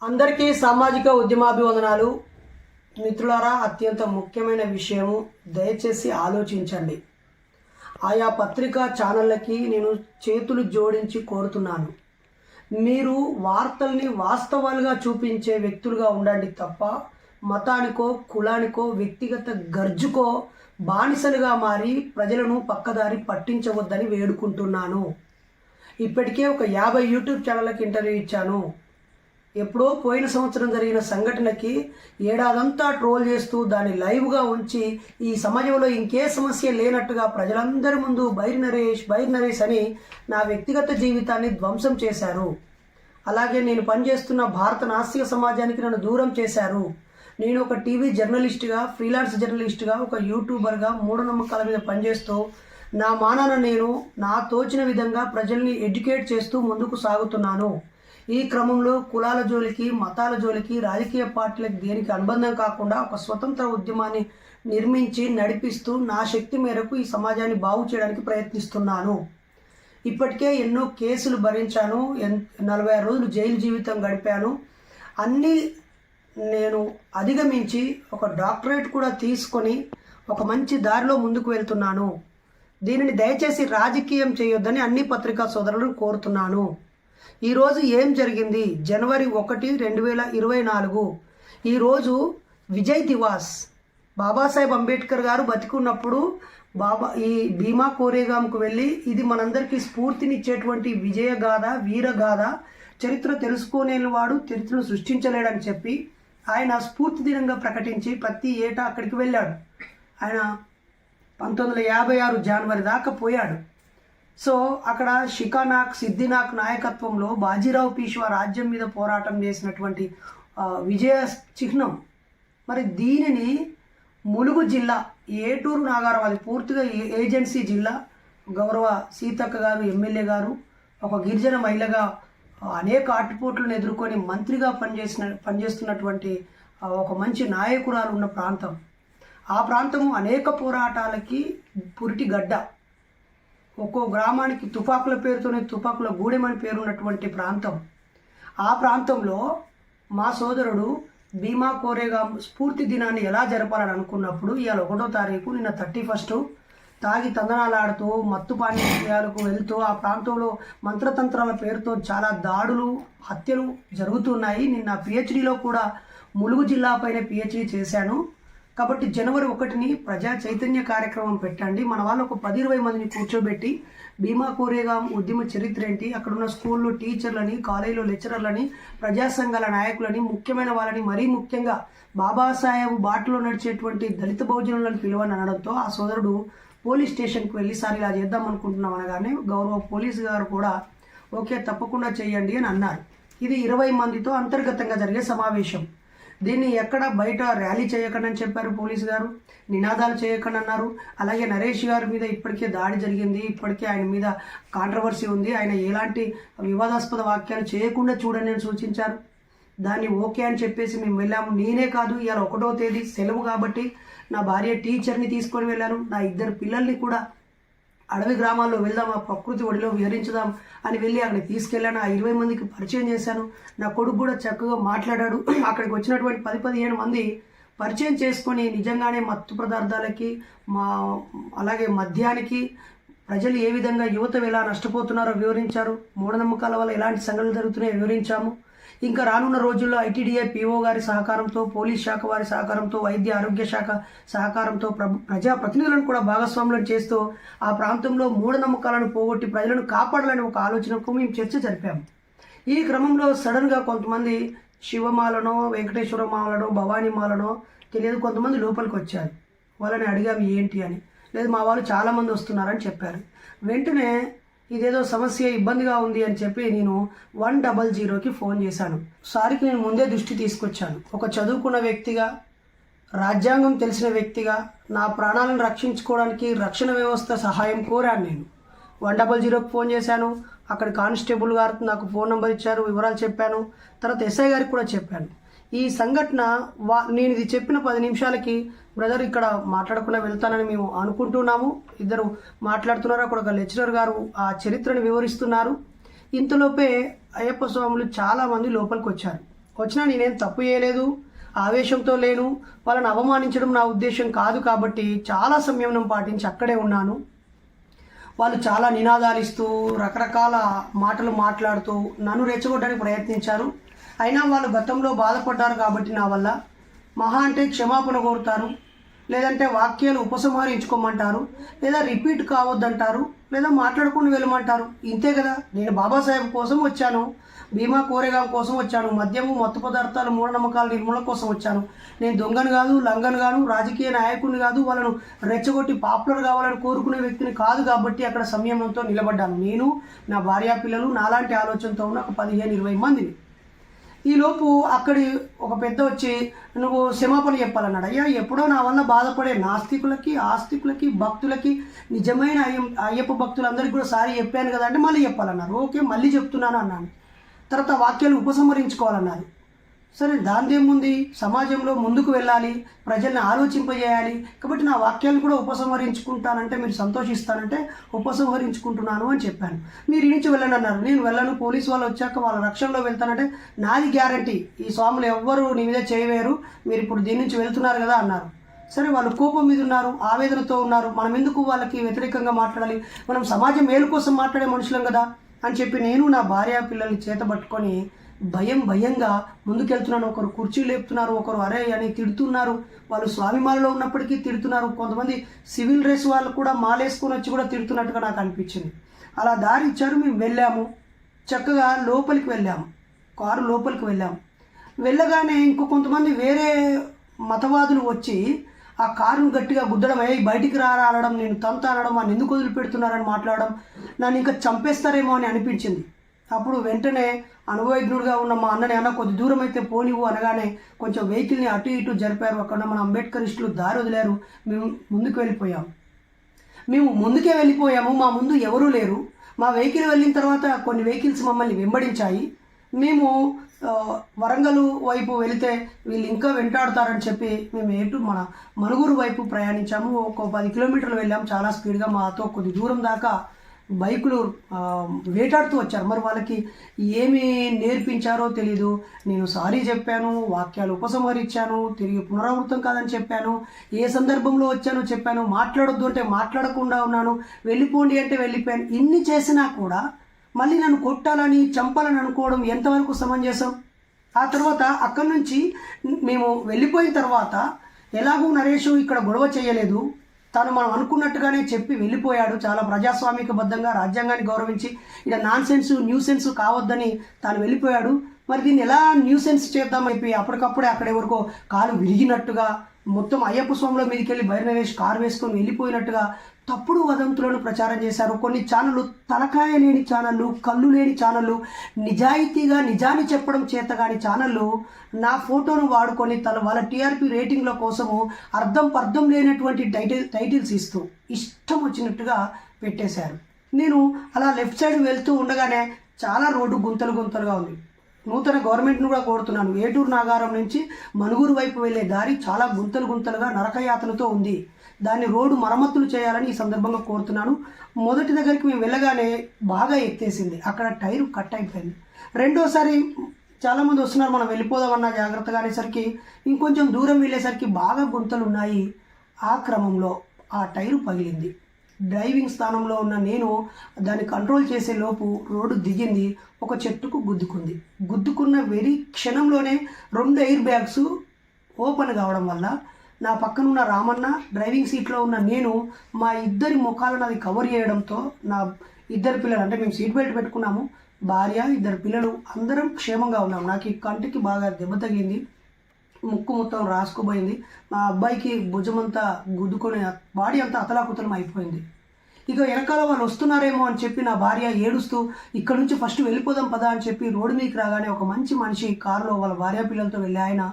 అందరికీ సామాజిక ఉద్యమాభివందనాలు. మిత్రులారా, అత్యంత ముఖ్యమైన విషయము, దయచేసి ఆలోచించండి. ఆయా పత్రికా ఛానళ్ళకి నేను చేతులు జోడించి కోరుతున్నాను. మీరు వార్తల్ని వాస్తవాలుగా చూపించే వ్యక్తులుగా ఉండండి తప్ప మతానికో కులానికో వ్యక్తిగత గర్జుకో బానిసలుగా మారి ప్రజలను పక్కదారి పట్టించవద్దని వేడుకుంటున్నాను. ఇప్పటికే ఒక 50 యూట్యూబ్ ఛానళ్ళకి ఇంటర్వ్యూ ఇచ్చాను. ఎప్పుడో పోయిన సంవత్సరం జరిగిన సంఘటనకి ఏడాదంతా ట్రోల్ చేస్తూ దాన్ని లైవ్గా ఉంచి ఈ సమాజంలో ఇంకే సమస్య లేనట్టుగా ప్రజలందరి ముందు బైర్ నరేష్ అని నా వ్యక్తిగత జీవితాన్ని ధ్వంసం చేశారు. అలాగే నేను పనిచేస్తున్న భారత నాస్తిక సమాజానికి నన్ను దూరం చేశారు. నేను ఒక టీవీ జర్నలిస్ట్గా, ఫ్రీలాన్స్ జర్నలిస్ట్గా, ఒక యూట్యూబర్గా మూఢనమ్మకాల మీద పనిచేస్తూ నా మానాన నేను నా తోచిన విధంగా ప్రజల్ని ఎడ్యుకేట్ చేస్తూ ముందుకు సాగుతున్నాను. ఈ క్రమంలో కులాల జోలికి, మతాల జోలికి, రాజకీయ పార్టీలకు దేనికి అనుబంధం కాకుండా ఒక స్వతంత్ర ఉద్యమాన్ని నిర్మించి నడిపిస్తూ నా శక్తి మేరకు ఈ సమాజాన్ని బాగు చేయడానికి ప్రయత్నిస్తున్నాను. ఇప్పటికే ఎన్నో కేసులు భరించాను, 46 రోజులు జైలు జీవితం గడిపాను. అన్నీ నేను అధిగమించి ఒక డాక్టరేట్ కూడా తీసుకొని ఒక మంచి దారిలో ముందుకు వెళ్తున్నాను. దీనిని దయచేసి రాజకీయం చేయొద్దని అన్ని పత్రికా సోదరులను కోరుతున్నాను. ఈరోజు ఏం జరిగింది? జనవరి 1, 2024. ఈరోజు విజయ్ దివాస్. బాబాసాహెబ్ అంబేద్కర్ గారు బతికున్నప్పుడు ఈ భీమా కోరేగాంకు వెళ్ళి ఇది మనందరికీ స్ఫూర్తినిచ్చేటువంటి విజయగాథ, వీరగాథ, చరిత్ర తెలుసుకోలేనివాడు చరిత్రను సృష్టించలేడని చెప్పి ఆయన స్ఫూర్తి దినంగా ప్రకటించి ప్రతి ఏటా అక్కడికి వెళ్ళాడు. ఆయన 1956 జనవరి దాకా పోయాడు. సో అక్కడ షికానాక్, సిద్ధినాక్ నాయకత్వంలో బాజీరావు పీష్వా రాజ్యం మీద పోరాటం చేసినటువంటి విజయ చిహ్నం. మరి దీనిని ములుగు జిల్లా ఏటూరు నాగారం, అది పూర్తిగా ఏజెన్సీ జిల్లా, గౌరవ సీతక్క గారు ఎమ్మెల్యే గారు ఒక గిరిజన మహిళగా అనేక ఆటుపోట్లను ఎదుర్కొని మంత్రిగా పనిచేస్తున్నటువంటి ఒక మంచి నాయకురాలు ఉన్న ప్రాంతం. ఆ ప్రాంతము అనేక పోరాటాలకి పురిటి గడ్డ. ఒక్కో గ్రామానికి తుపాకుల పేరుతోనే తుపాకుల గూడెమని పేరున్నటువంటి ప్రాంతం. ఆ ప్రాంతంలో మా సోదరుడు భీమా కోరేగాం స్ఫూర్తి దినాన్ని ఎలా జరపాలని అనుకున్నప్పుడు ఇవాళ 1వ తారీఖు, నిన్న 31 తాగి తందనాలాడుతూ మత్తు పానీయాలకు వెళ్తూ ఆ ప్రాంతంలో మంత్రతంత్రాల పేరుతో చాలా దాడులు, హత్యలు జరుగుతున్నాయి. నిన్న పిహెచ్డిలో కూడా ములుగు జిల్లా పైన పిహెచ్డి చేశాను. కాబట్టి జనవరి 1ని ప్రజా చైతన్య కార్యక్రమం పెట్టండి. మన వాళ్ళు ఒక 10-20 మందిని కూర్చోబెట్టి భీమా కోరేగాం ఉద్యమ చరిత్ర ఏంటి, అక్కడున్న స్కూల్లో టీచర్లని, కాలేజీలో లెక్చరర్లని, ప్రజా సంఘాల నాయకులని, ముఖ్యమైన వాళ్ళని, మరీ ముఖ్యంగా బాబాసాహెబ్ బాటలో నడిచేటువంటి దళిత బహుజనులను పిలువని అనడంతో ఆ సోదరుడు పోలీస్ స్టేషన్కి వెళ్ళి సార్ ఇలా చేద్దాం అనుకుంటున్నాం అనగానే గౌరవ పోలీసు గారు కూడా ఓకే తప్పకుండా చేయండి అని అన్నారు. ఇది 20 మందితో అంతర్గతంగా జరిగే సమావేశం. దీన్ని ఎక్కడ బయట ర్యాలీ చేయకండి అని చెప్పారు పోలీసు గారు, నినాదాలు చేయకండి అన్నారు. అలాగే నరేష్ గారి మీద ఇప్పటికే దాడి జరిగింది, ఇప్పటికే ఆయన మీద కాంట్రవర్సీ ఉంది, ఆయన ఎలాంటి వివాదాస్పద వాక్యాలు చేయకుండా చూడండి అని సూచించారు. దాన్ని ఓకే అని చెప్పేసి మేము వెళ్ళాము. నేనే కాదు, ఇవాళ 1వ తేదీ సెలవు కాబట్టి నా భార్య టీచర్ని తీసుకొని వెళ్ళాను. నా 2 పిల్లల్ని కూడా అడవి గ్రామాల్లో వెళ్దాం, ఆ ప్రకృతి ఒడిలో విహరించుదాం అని వెళ్ళి అక్కడికి తీసుకెళ్ళాను. ఆ 20 మందికి పరిచయం చేశాను. నా కొడుకు కూడా చక్కగా మాట్లాడాడు. అక్కడికి వచ్చినటువంటి 10-15 మంది పరిచయం చేసుకొని నిజంగానే మత్తు పదార్థాలకి, అలాగే మద్యానికి ప్రజలు ఏ విధంగా యువత ఎలా నష్టపోతున్నారో వివరించారు. మూఢనమ్మకాల వల్ల ఎలాంటి సంఘటనలు జరుగుతున్నాయో వివరించాము. ఇంకా రానున్న రోజుల్లో ఐటీడీఏ పీఓ గారి సహకారంతో, పోలీస్ శాఖ వారి సహకారంతో, వైద్య ఆరోగ్య శాఖ సహకారంతో ప్రజాప్రతినిధులను కూడా భాగస్వాములను చేస్తూ ఆ ప్రాంతంలో మూఢనమ్మకాలను పోగొట్టి ప్రజలను కాపాడాలని ఒక ఆలోచనకు మేము చర్చ జరిపాము. ఈ క్రమంలో సడన్గా కొంతమంది శివమాలనో, వెంకటేశ్వరమాలనో, భవానీమాలనో తెలియదు కొంతమంది లోపలికి వచ్చారు. వాళ్ళని అడిగాము ఏంటి అని. లేదు మా వాళ్ళు చాలామంది వస్తున్నారని చెప్పారు. వెంటనే ఇదేదో సమస్య ఇబ్బందిగా ఉంది అని చెప్పి నేను 100కి ఫోన్ చేశాను. సారికి నేను ముందే దృష్టి తీసుకొచ్చాను. ఒక చదువుకున్న వ్యక్తిగా, రాజ్యాంగం తెలిసిన వ్యక్తిగా నా ప్రాణాలను రక్షించుకోవడానికి రక్షణ వ్యవస్థ సహాయం కోరాను. నేను 100కి ఫోన్ చేశాను. అక్కడ కానిస్టేబుల్ గారు నాకు ఫోన్ నెంబర్ ఇచ్చారు, వివరాలు చెప్పాను. తర్వాత ఎస్ఐ గారికి కూడా చెప్పాను. ఈ సంఘటన నేను ఇది చెప్పిన 10 నిమిషాలకి బ్రదర్ ఇక్కడ మాట్లాడకుండా వెళ్తానని మేము అనుకుంటున్నాము. ఇద్దరు మాట్లాడుతున్నారు. అక్కడ ఒక లెక్చరర్ గారు ఆ చరిత్రను వివరిస్తున్నారు. ఇంతలోపే అయ్యప్ప స్వాములు చాలామంది లోపలికి వచ్చారు. వచ్చినా నేనేం తప్పు చేయలేదు, ఆవేశంతో లేను, వాళ్ళని అవమానించడం నా ఉద్దేశం కాదు. కాబట్టి చాలా సంయమనం పాటించి అక్కడే ఉన్నాను. వాళ్ళు చాలా నినాదాలు ఇస్తూ రకరకాల మాటలు మాట్లాడుతూ నన్ను రెచ్చగొట్టడానికి ప్రయత్నించారు. అయినా వాళ్ళు గతంలో బాధపడ్డారు కాబట్టి నా వల్ల మహా అంటే క్షమాపణ కోరుతారు, లేదంటే వాక్యాలు ఉపసంహరించుకోమంటారు, లేదా రిపీట్ కావద్దంటారు, లేదా మాట్లాడుకుని వెళ్ళమంటారు. ఇంతే కదా. నేను బాబాసాహెబ్ కోసం వచ్చాను, భీమా కోరేగాం కోసం వచ్చాను, మద్యము మత్తు పదార్థాలు మూఢనమ్మకాల నిర్మూలన కోసం వచ్చాను. నేను దొంగను కాదు, లంగను కాదు, రాజకీయ నాయకుడిని కాదు, వాళ్ళను రెచ్చగొట్టి పాపులర్ కావాలని కోరుకునే వ్యక్తిని కాదు. కాబట్టి అక్కడ సంయమనంతో నిలబడ్డాను. నేను, నా భార్యా పిల్లలు, నాలాంటి ఆలోచనతో ఉన్న ఒక 15-20 మందిని. ఈలోపు అక్కడి ఒక పెద్ద వచ్చి నువ్వు క్షమాపణ చెప్పాలన్నాడు. అయ్యా, ఎప్పుడో నా వల్ల బాధపడే నాస్తికులకి, ఆస్తికులకి, భక్తులకి, నిజమైన అయ్యప్ప భక్తులందరికీ కూడా సారీ చెప్పాను కదా అంటే మళ్ళీ చెప్పాలన్నారు. ఓకే, మళ్ళీ చెప్తున్నాను అన్నాను. తర్వాత వాక్యాలు ఉపసంహరించుకోవాలన్నారు. సరే, దానిదేముంది, సమాజంలో ముందుకు వెళ్ళాలి, ప్రజల్ని ఆలోచింపజేయాలి. కాబట్టి నా వాక్యాలను కూడా ఉపసంహరించుకుంటానంటే మీరు సంతోషిస్తానంటే ఉపసంహరించుకుంటున్నాను అని చెప్పాను. మీరు ఈ నుంచి వెళ్ళండి అన్నారు. నేను వెళ్ళను, పోలీసు వాళ్ళు వచ్చాక వాళ్ళ రక్షణలో వెళ్తానంటే నాది గ్యారంటీ, ఈ స్వాములు ఎవ్వరు నీ మీద చేయవేరు, మీరు ఇప్పుడు దీని నుంచి వెళ్తున్నారు కదా అన్నారు. సరే, వాళ్ళు కోపం మీద ఉన్నారు, ఆవేదనతో ఉన్నారు. మనం ఎందుకు వాళ్ళకి వ్యతిరేకంగా మాట్లాడాలి, మనం సమాజం మేలు కోసం మాట్లాడే మనుషులం కదా అని చెప్పి నేను నా భార్య పిల్లల్ని చేత పట్టుకొని భయంగా ముందుకెళ్తున్నాను. ఒకరు కుర్చీ లేపుతున్నారు, ఒకరు అరే అని తిడుతున్నారు. వాళ్ళు స్వామిమాలలో ఉన్నప్పటికీ తిడుతున్నారు. కొంతమంది సివిల్ డ్రెస్ వాళ్ళు కూడా మాలేసుకొని వచ్చి కూడా తిడుతున్నట్టుగా నాకు అనిపించింది. అలా దారి ఇచ్చారు. మేము వెళ్ళాము, చక్కగా లోపలికి వెళ్ళాము, కారు లోపలికి వెళ్ళాము. వెళ్ళగానే ఇంకో కొంతమంది వేరే మతవాదులు వచ్చి ఆ కారును గట్టిగా గుద్దడం, బయటికి రారా అనడం, నేను తంత అనడం, నన్ను ఎందుకు వదిలిపెడుతున్నారని మాట్లాడడం, నన్ను ఇంకా చంపేస్తారేమో అని అనిపించింది. అప్పుడు వెంటనే అనుభవజ్ఞుడిగా ఉన్న మా అన్నని అన్న కొద్ది దూరం అయితే పోనివ్వు అనగానే కొంచెం వెహికల్ని అటు ఇటు జరిపారు. అక్కడ మన అంబేద్కరిస్టులు దారి వదిలారు. మేము ముందుకు వెళ్ళిపోయాము. మా ముందు ఎవరూ లేరు. మా వెహికల్ వెళ్ళిన తర్వాత కొన్ని వెహికల్స్ మమ్మల్ని వెంబడించాయి. మేము వరంగల్ వైపు వెళితే వీళ్ళు ఇంకా వెంటాడుతారని చెప్పి మేము మన మనుగూరు వైపు ప్రయాణించాము. ఒక 10 కిలోమీటర్లు వెళ్ళాము చాలా స్పీడ్గా. మాతో కొద్ది దూరం దాకా బైకులు వేటాడుతూ వచ్చారు. మరి వాళ్ళకి ఏమి నేర్పించారో తెలీదు. నేను సారీ చెప్పాను, వాక్యాలు ఉపసంహరించాను, తిరిగి పునరావృతం కాదని చెప్పాను, ఏ సందర్భంలో వచ్చానో చెప్పాను, మాట్లాడొద్దు అంటే మాట్లాడకుండా ఉన్నాను, వెళ్ళిపోండి అంటే వెళ్ళిపోయాను. ఇన్ని చేసినా కూడా మళ్ళీ నన్ను కొట్టాలని, చంపాలని అనుకోవడం ఎంతవరకు సమంజసం? ఆ తర్వాత అక్కడి నుంచి మేము వెళ్ళిపోయిన తర్వాత ఎలాగూ నరేష్ ఇక్కడ గొడవ చేయలేదు, తను మనం అనుకున్నట్టుగానే చెప్పి వెళ్ళిపోయాడు. చాలా ప్రజాస్వామికబద్ధంగా రాజ్యాంగాన్ని గౌరవించి ఇలా నాన్సెన్స్ న్యూసెన్స్ కావద్దని తాను వెళ్ళిపోయాడు. మరి దీన్ని ఎలా న్యూసెన్స్ చేద్దామైపోయి అప్పటికప్పుడే అక్కడే వరకు కాలు విరిగినట్టుగా మొత్తం అయ్యప్ప స్వాముల మీదకి వెళ్ళి బైరనవేష్ కారు వేసుకొని వెళ్ళిపోయినట్టుగా తప్పుడు వదంతులను ప్రచారం చేశారు. కొన్ని ఛానళ్ళు తలకాయ లేని ఛానళ్ళు, కళ్ళు లేని ఛానళ్ళు, నిజాయితీగా నిజాన్ని చెప్పడం చేతగాని ఛానళ్ళు నా ఫోటోను వాడుకొని వాళ్ళ టీఆర్పీ రేటింగ్ల కోసము అర్థం లేనటువంటి టైటిల్స్ ఇస్తూ ఇష్టం వచ్చినట్టుగా పెట్టేశారు. నేను అలా లెఫ్ట్ సైడ్ వెళ్తూ ఉండగానే చాలా రోడ్డు గుంతలుగా ఉంది. నూతన గవర్నమెంట్ను కూడా కోరుతున్నాను. ఏటూరు నాగారం నుంచి మనుగూరు వైపు వెళ్ళే దారి చాలా గుంతలుగా నరకయాతనతో ఉంది. దాన్ని రోడ్డు మరమ్మతులు చేయాలని ఈ సందర్భంగా కోరుతున్నాను. మొదటి దగ్గరికి మేము వెళ్ళగానే బాగా ఎత్తేసింది, అక్కడ టైరు కట్ అయిపోయింది. రెండోసారి చాలామంది వస్తున్నారు, మనం వెళ్ళిపోదామన్న జాగ్రత్తగా అనేసరికి ఇంకొంచెం దూరం వెళ్ళేసరికి బాగా గుంతలు ఉన్నాయి. ఆ క్రమంలో ఆ టైరు పగిలింది. డ్రైవింగ్ స్థానంలో ఉన్న నేను దాన్ని కంట్రోల్ చేసే లోపు రోడ్డు దిగింది, ఒక చెట్టుకు గుద్దుకున్న వెరీ క్షణంలోనే 2 ఎయిర్ బ్యాగ్స్ ఓపెన్ కావడం వల్ల నా పక్కనున్న రామన్న, డ్రైవింగ్ సీట్లో ఉన్న నేను, మా ఇద్దరి ముఖాలను అది కవర్ చేయడంతో నా ఇద్దరు పిల్లలు, అంటే మేము సీట్ బెల్ట్ పెట్టుకున్నాము, భార్య, 2 పిల్లలు అందరం క్షేమంగా ఉన్నాం. నాకు ఈ కంటికి బాగా దెబ్బ తగిలింది, ముక్కు మొత్తం రాసుకుపోయింది. మా అబ్బాయికి భుజమంతా గుద్దుకొని బాడీ అంతా అతలాకుతలం అయిపోయింది. ఇక వెనకాల వాళ్ళు వస్తున్నారేమో అని చెప్పి నా భార్య ఏడుస్తూ ఇక్కడ నుంచి ఫస్ట్ వెళ్ళిపోదాం పదా అని చెప్పి రోడ్డు మీదకి రాగానే ఒక మంచి మనిషి కారులో వాళ్ళ భార్య పిల్లలతో వెళ్ళి ఆయన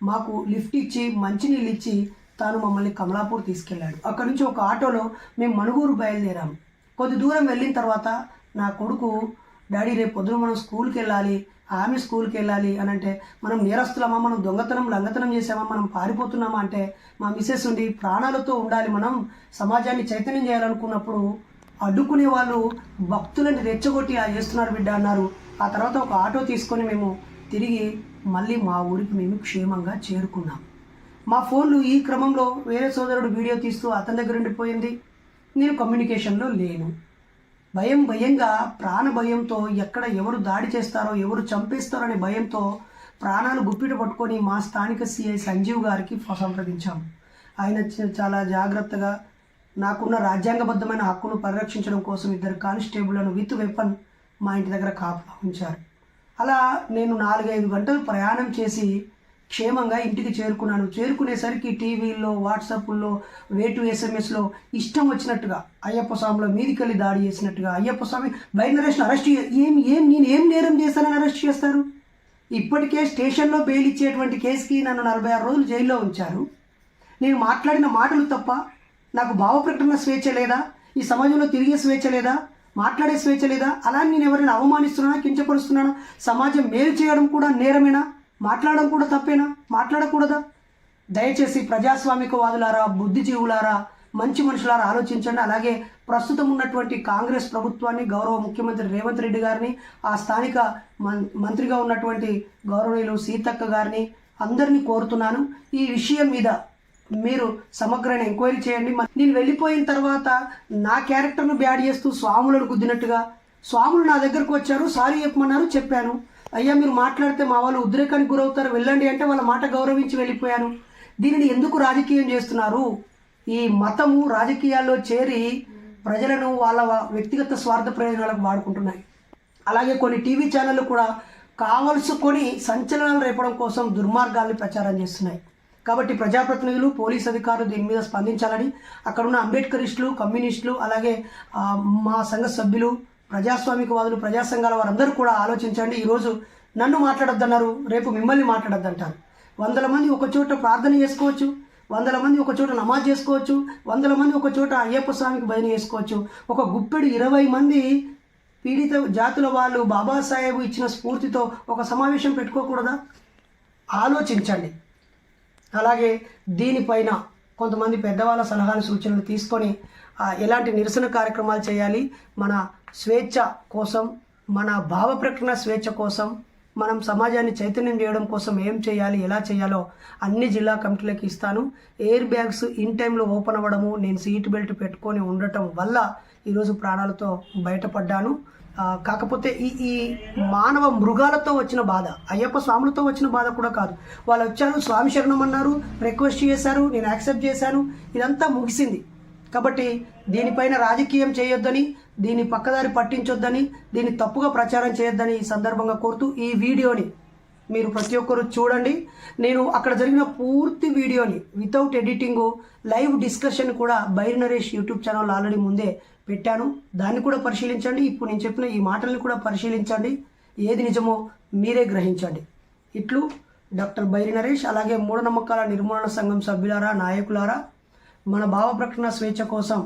మాకు లిఫ్ట్ ఇచ్చి మంచినీళ్ళు ఇచ్చి తాను మమ్మల్ని కమలాపూర్ తీసుకెళ్ళాడు. అక్కడ నుంచి ఒక ఆటోలో మేము మనుగూరు బయలుదేరాము. కొద్ది దూరం వెళ్ళిన తర్వాత నా కొడుకు, డాడీ రేపు పొద్దున మనం స్కూల్కి వెళ్ళాలి, ఆమె స్కూల్కి వెళ్ళాలి అని అంటే, మనం నేరస్తులమా, మనం లంగతనం చేసామా, మనం పారిపోతున్నామా అంటే, మా మిస్సెస్ ఉండి ప్రాణాలతో ఉండాలి, మనం సమాజాన్ని చైతన్యం చేయాలనుకున్నప్పుడు అడ్డుకునే వాళ్ళు భక్తులని రెచ్చగొట్టి చేస్తున్నారు బిడ్డ అన్నారు. ఆ తర్వాత ఒక ఆటో తీసుకొని మేము తిరిగి మళ్ళీ మా ఊరికి మేము క్షేమంగా చేరుకున్నాం. మా ఫోన్లు ఈ క్రమంలో వేరే సోదరుడు వీడియో తీస్తూ అతని దగ్గర ఉండిపోయింది. నేను కమ్యూనికేషన్లో లేను. భయంగా ప్రాణ భయంతో ఎక్కడ ఎవరు దాడి చేస్తారో ఎవరు చంపేస్తారో అనే భయంతో ప్రాణాలు గుప్పిట పట్టుకొని మా స్థానిక సిఐ సంజీవ్ గారికి సంప్రదించాము. ఆయన చాలా జాగ్రత్తగా నాకున్న రాజ్యాంగబద్ధమైన హక్కును పరిరక్షించడం కోసం 2 కానిస్టేబుళ్లను విత్ వెపన్ మా ఇంటి దగ్గర కాపలా ఉంచారు. అలా నేను 4-5 గంటలు ప్రయాణం చేసి క్షేమంగా ఇంటికి చేరుకున్నాను. చేరుకునేసరికి టీవీల్లో, వాట్సాప్ల్లో, వేటు ఎస్ఎంఎస్లో ఇష్టం వచ్చినట్టుగా అయ్యప్ప స్వామిలో మీదికెళ్ళి దాడి చేసినట్టుగా అయ్యప్ప స్వామి బైరి నరేష్ను అరెస్ట్ నేను నేరం చేశానని అరెస్ట్ చేస్తారు. ఇప్పటికే స్టేషన్లో బెయిల్ ఇచ్చేటువంటి కేసుకి నన్ను 46 రోజులు జైల్లో ఉంచారు. నేను మాట్లాడిన మాటలు తప్ప నాకు భావ ప్రకటన స్వేచ్ఛ లేదా? ఈ సమాజంలో తిరిగే స్వేచ్ఛ లేదా? మాట్లాడే స్వేచ్ఛ లేదా? అలా నేను ఎవరైనా అవమానిస్తున్నానా, కించపరుస్తున్నానా? సమాజం మేలు చేయడం కూడా నేరమేనా? మాట్లాడడం కూడా తప్పేనా? మాట్లాడకూడదా? దయచేసి ప్రజాస్వామికవాదులారా, బుద్ధిజీవులారా, మంచి మనుషులారా ఆలోచించండి. అలాగే ప్రస్తుతం ఉన్నటువంటి కాంగ్రెస్ ప్రభుత్వాన్ని, గౌరవ ముఖ్యమంత్రి రేవంత్ రెడ్డి గారిని, ఆ స్థానిక మంత్రిగా ఉన్నటువంటి గౌరవనీయులు సీతక్క గారిని అందరినీ కోరుతున్నాను. ఈ విషయం మీద మీరు సమగ్రమైన ఎంక్వైరీ చేయండి. నేను వెళ్ళిపోయిన తర్వాత నా క్యారెక్టర్ను బ్యాడ్ చేస్తూ స్వాములను గుద్దినట్టుగా స్వాములు నా దగ్గరకు వచ్చారు, సారీ చెప్పమన్నారు, చెప్పాను. అయ్యా మీరు మాట్లాడితే మా వాళ్ళు ఉద్రేకానికి గురవుతారు, వెళ్ళండి అంటే వాళ్ళ మాట గౌరవించి వెళ్ళిపోయాను. దీనిని ఎందుకు రాజకీయం చేస్తున్నారు? ఈ మతము రాజకీయాల్లో చేరి ప్రజలను వాళ్ళ వ్యక్తిగత స్వార్థ ప్రయోజనాలకు వాడుకుంటున్నాయి. అలాగే కొన్ని టీవీ ఛానళ్ళు కూడా కావలసుకొని సంచలనాలు రేపడం కోసం దుర్మార్గాల్ని ప్రచారం చేస్తున్నాయి. కాబట్టి ప్రజాప్రతినిధులు, పోలీస్ అధికారులు దీని మీద స్పందించాలని, అక్కడున్న అంబేద్కరిస్టులు, కమ్యూనిస్టులు, అలాగే మా సంఘ సభ్యులు, ప్రజాస్వామికవాదులు, ప్రజా సంఘాల వారందరూ కూడా ఆలోచించండి. ఈరోజు నన్ను మాట్లాడొద్దన్నారు, రేపు మిమ్మల్ని మాట్లాడొద్దంటారు. 100 మంది ఒక చోట ప్రార్థన చేసుకోవచ్చు, 100 మంది ఒక చోట నమాజ్ చేసుకోవచ్చు, 100 మంది ఒక చోట అయ్యప్ప స్వామికి భజన చేసుకోవచ్చు. ఒక గుప్పెడు 20 మంది పీడిత జాతుల వాళ్ళు బాబాసాహెబ్ ఇచ్చిన స్ఫూర్తితో ఒక సమావేశం పెట్టుకోకూడదా? ఆలోచించండి. అలాగే దీనిపైన కొంతమంది పెద్దవాళ్ళ సలహాలు, సూచనలు తీసుకొని ఎలాంటి నిరసన కార్యక్రమాలు చేయాలి, మన స్వేచ్ఛ కోసం, మన భావ ప్రకటన స్వేచ్ఛ కోసం, మనం సమాజాన్ని చైతన్యం చేయడం కోసం ఏం చేయాలి, ఎలా చేయాలో అన్ని జిల్లా కమిటీలకు ఇస్తాను. ఎయిర్ బ్యాగ్స్ ఇన్ టైంలో ఓపెన్ అవ్వడము, నేను సీట్ బెల్ట్ పెట్టుకొని ఉండటం వల్ల ఈరోజు ప్రాణాలతో బయటపడ్డాను. కాకపోతే ఈ మానవ మృగాలతో వచ్చిన బాధ, అయ్యప్ప స్వాములతో వచ్చిన బాధ కూడా కాదు. వాళ్ళు వచ్చారు, స్వామి శరణం అన్నారు, రిక్వెస్ట్ చేశారు, నేను యాక్సెప్ట్ చేశాను, ఇదంతా ముగిసింది. కాబట్టి దీనిపైన రాజకీయం చేయొద్దని, దీన్ని పక్కదారి పట్టించొద్దని, దీన్ని తప్పుగా ప్రచారం చేయొద్దని ఈ సందర్భంగా కోరుతూ ఈ వీడియోని మీరు ప్రతి ఒక్కరు చూడండి. నేను అక్కడ జరిగిన పూర్తి వీడియోని వితౌట్ ఎడిటింగు లైవ్ డిస్కషన్ కూడా Bairi Naresh YouTube channel already ముందే పెట్టాను. దాన్ని కూడా పరిశీలించండి. ఇప్పుడు నేను చెప్పిన ఈ మాటల్ని కూడా పరిశీలించండి. ఏది నిజమో మీరే గ్రహించండి. ఇట్లు డాక్టర్ బైరి నరేష్. అలాగే మూఢనమ్మకాల నిర్మూలన సంఘం సభ్యులారా, నాయకులారా, మన భావ ప్రకటన స్వేచ్ఛ కోసం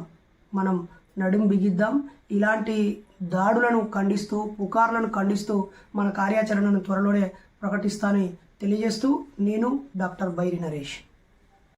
మనం నడుం బిగిద్దాం. ఇలాంటి దాడులను ఖండిస్తూ, పుకార్లను ఖండిస్తూ మన కార్యాచరణను త్వరలోనే ప్రకటిస్తానని తెలియజేస్తూ నేను డాక్టర్ బైరి నరేష్.